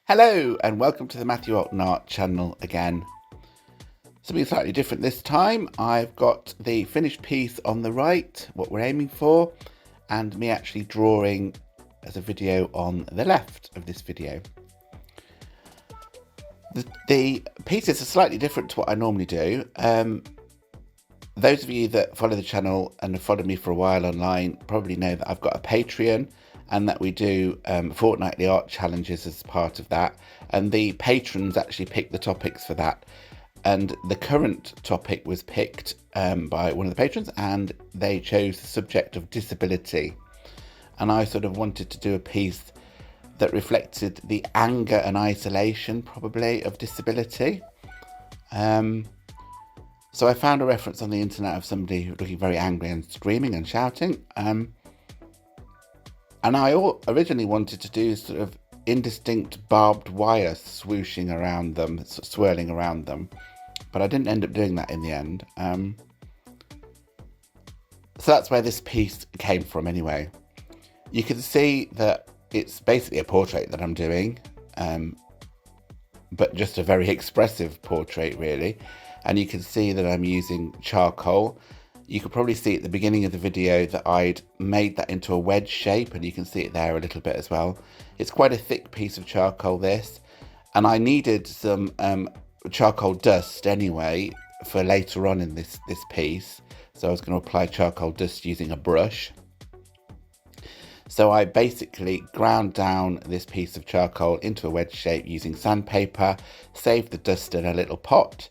Hello and welcome to the Matthew Alton Art channel again. Something slightly different this time. I've got the finished piece on the right, what we're aiming for, and me actually drawing as a video on the left of this video. The pieces are slightly different to what I normally do. Those of you that follow the channel and have followed me for a while online probably know that I've got a Patreon and that we do fortnightly art challenges as part of that, and the patrons actually pick the topics for that, and the current topic was picked by one of the patrons, and they chose the subject of disability, and I sort of wanted to do a piece that reflected the anger and isolation probably of disability. So I found a reference on the internet of somebody looking very angry and screaming and shouting. And I originally wanted to do sort of indistinct barbed wire swooshing around them, swirling around them. But I didn't end up doing that in the end. So that's where this piece came from anyway. You can see that it's basically a portrait that I'm doing, but just a very expressive portrait really. And you can see that I'm using charcoal. You could probably see at the beginning of the video that I'd made that into a wedge shape, and you can see it there a little bit as well. It's quite a thick piece of charcoal, this, and I needed some charcoal dust anyway for later on in this piece. So I was going to apply charcoal dust using a brush. So I basically ground down this piece of charcoal into a wedge shape using sandpaper, saved the dust in a little pot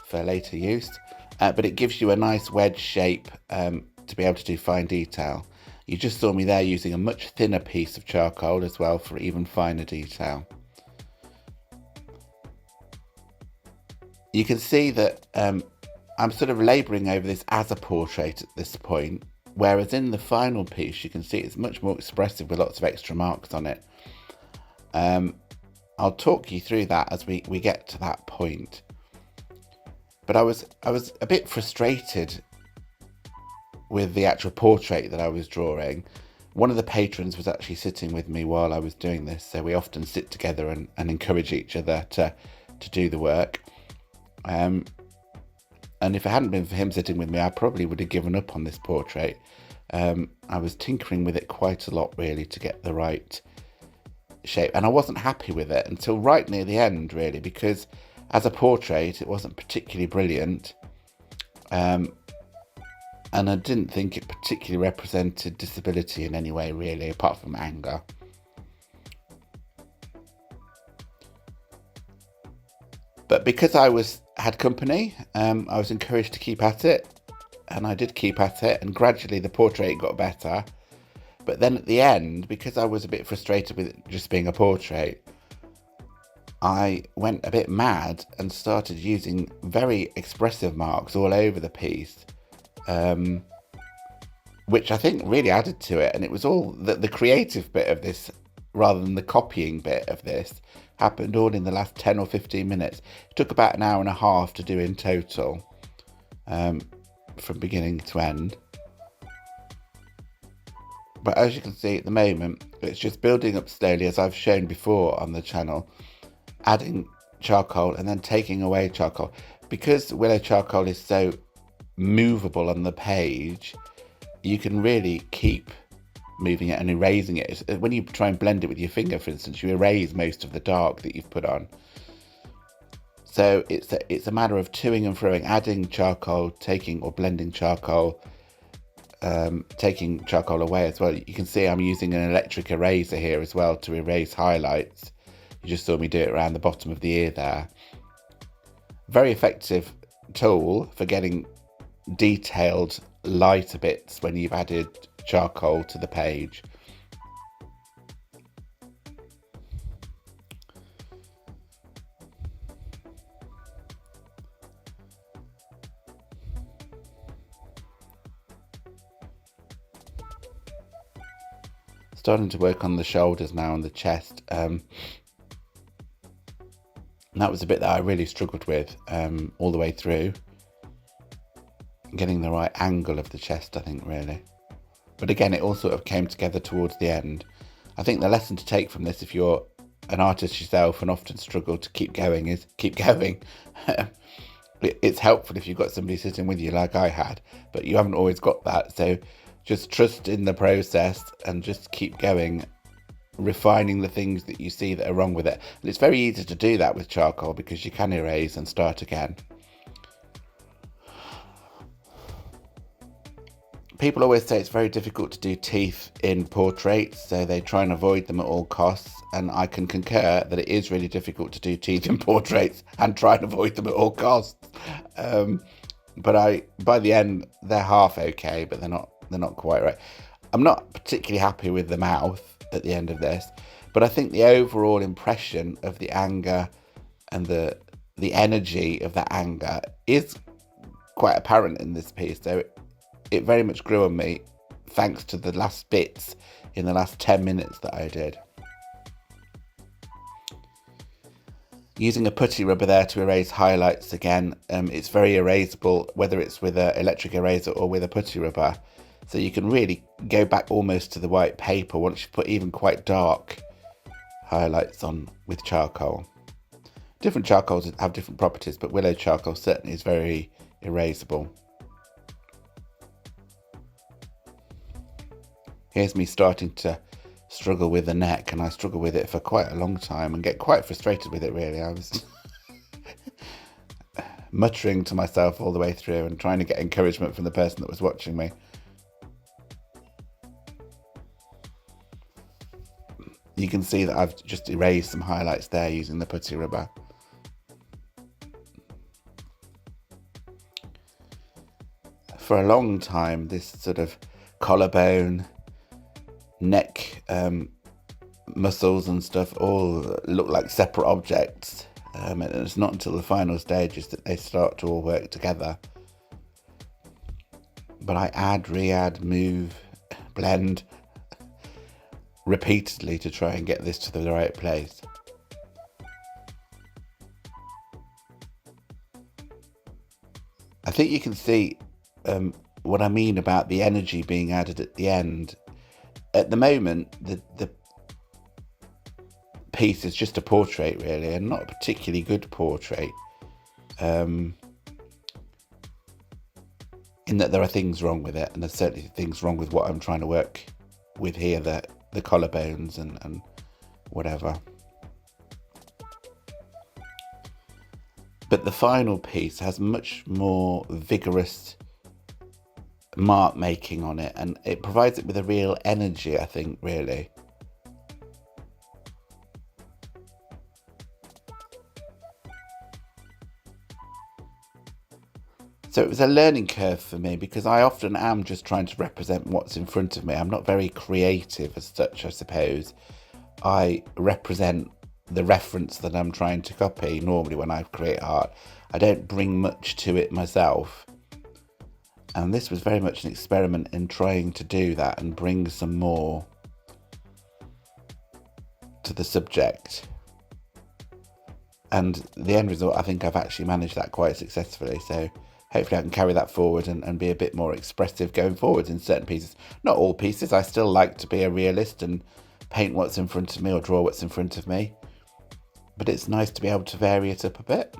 for later use, but it gives you a nice wedge shape to be able to do fine detail. You just saw me there using a much thinner piece of charcoal as well for even finer detail. You can see that I'm sort of labouring over this as a portrait at this point, whereas in the final piece you can see it's much more expressive with lots of extra marks on it. I'll talk you through that as we get to that point. But I was a bit frustrated with the actual portrait that I was drawing. One of the patrons was actually sitting with me while I was doing this, so we often sit together and encourage each other to do the work. And if it hadn't been for him sitting with me, I probably would have given up on this portrait. I was tinkering with it quite a lot really to get the right shape, and I wasn't happy with it until right near the end really, because as a portrait, it wasn't particularly brilliant, and I didn't think it particularly represented disability in any way, really, apart from anger. But because I had company, I was encouraged to keep at it, and I did keep at it, and gradually the portrait got better. But then at the end, because I was a bit frustrated with it just being a portrait, I went a bit mad and started using very expressive marks all over the piece, which I think really added to it. And it was all the creative bit of this, rather than the copying bit of this, happened all in the last 10 or 15 minutes. It took about an hour and a half to do in total, from beginning to end. But as you can see at the moment, it's just building up slowly, as I've shown before on the channel, adding charcoal and then taking away charcoal. Because willow charcoal is so movable on the page, you can really keep moving it and erasing it. When you try and blend it with your finger, for instance, you erase most of the dark that you've put on. So it's a matter of toing and froing, adding charcoal, taking or blending charcoal, taking charcoal away as well. You can see I'm using an electric eraser here as well to erase highlights. You just saw me do it around the bottom of the ear there. Very effective tool for getting detailed lighter bits when you've added charcoal to the page. Starting to work on the shoulders now and the chest. And that was a bit that I really struggled with all the way through. Getting the right angle of the chest, I think, really. But again, it all sort of came together towards the end. I think the lesson to take from this, if you're an artist yourself and often struggle to keep going is keep going. It's helpful if you've got somebody sitting with you like I had, but you haven't always got that. So just trust in the process and just keep going, refining the things that you see that are wrong with it. And it's very easy to do that with charcoal because you can erase and start again. People always say it's very difficult to do teeth in portraits, so they try and avoid them at all costs. And I can concur that it is really difficult to do teeth in portraits and try and avoid them at all costs. But by the end, they're half okay, but they're not quite right. I'm not particularly happy with the mouth at the end of this, but I think the overall impression of the anger and the energy of that anger is quite apparent in this piece. So it very much grew on me thanks to the last bits in the last 10 minutes that I did. Using a putty rubber there to erase highlights again, it's very erasable, whether it's with an electric eraser or with a putty rubber. So you can really go back almost to the white paper once you put even quite dark highlights on with charcoal. Different charcoals have different properties, but willow charcoal certainly is very erasable. Here's me starting to struggle with the neck, and I struggle with it for quite a long time and get quite frustrated with it, really. I was muttering to myself all the way through and trying to get encouragement from the person that was watching me. You can see that I've just erased some highlights there using the putty rubber. For a long time, this sort of collarbone, neck muscles and stuff all look like separate objects, and it's not until the final stages that they start to all work together. But I add, re-add, move, blend repeatedly to try and get this to the right place. I think you can see what I mean about the energy being added at the end. At the moment, the piece is just a portrait, really, and not a particularly good portrait. In that there are things wrong with it, and there's certainly things wrong with what I'm trying to work with here, the collarbones and whatever. But the final piece has much more vigorous mark making on it, and it provides it with a real energy, I think, really. So it was a learning curve for me because I often am just trying to represent what's in front of me. I'm not very creative as such, I suppose. I represent the reference that I'm trying to copy normally when I create art. I don't bring much to it myself. And this was very much an experiment in trying to do that and bring some more to the subject. And the end result, I think I've actually managed that quite successfully. So hopefully I can carry that forward and be a bit more expressive going forward in certain pieces. Not all pieces. I still like to be a realist and paint what's in front of me or draw what's in front of me. But it's nice to be able to vary it up a bit.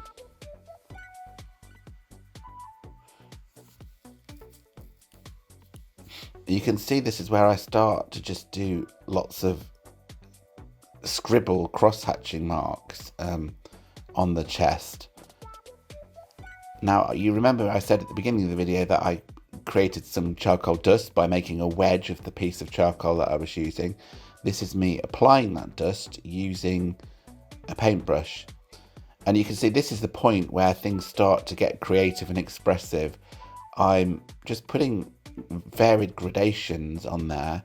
You can see this is where I start to just do lots of scribble cross-hatching marks on the chest. Now, you remember I said at the beginning of the video that I created some charcoal dust by making a wedge of the piece of charcoal that I was using. This is me applying that dust using a paintbrush. And you can see this is the point where things start to get creative and expressive. I'm just putting varied gradations on there,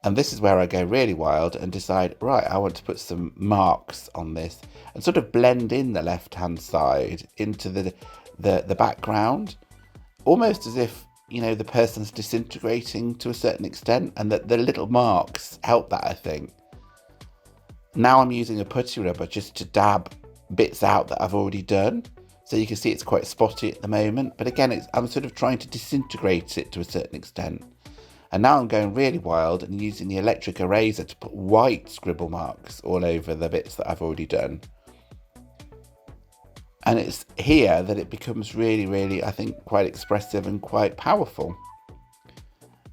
and this is where I go really wild and decide, right, I want to put some marks on this and sort of blend in the left hand side into the background, almost as if, you know, the person's disintegrating to a certain extent, and that the little marks help that, I think. Now I'm using a putty rubber just to dab bits out that I've already done. So you can see it's quite spotty at the moment. But again, I'm sort of trying to disintegrate it to a certain extent. And now I'm going really wild and using the electric eraser to put white scribble marks all over the bits that I've already done. And it's here that it becomes really, really, I think, quite expressive and quite powerful.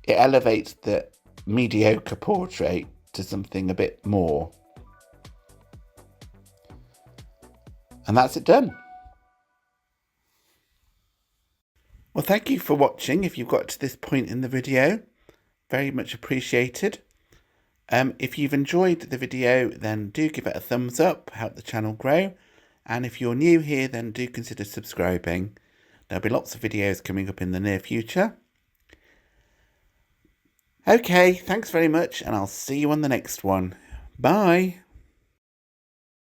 It elevates the mediocre portrait to something a bit more. And that's it done. Well, thank you for watching if you've got to this point in the video. Very much appreciated. If you've enjoyed the video, then do give it a thumbs up, help the channel grow. And if you're new here, then do consider subscribing. There'll be lots of videos coming up in the near future. Okay, thanks very much, and I'll see you on the next one. Bye.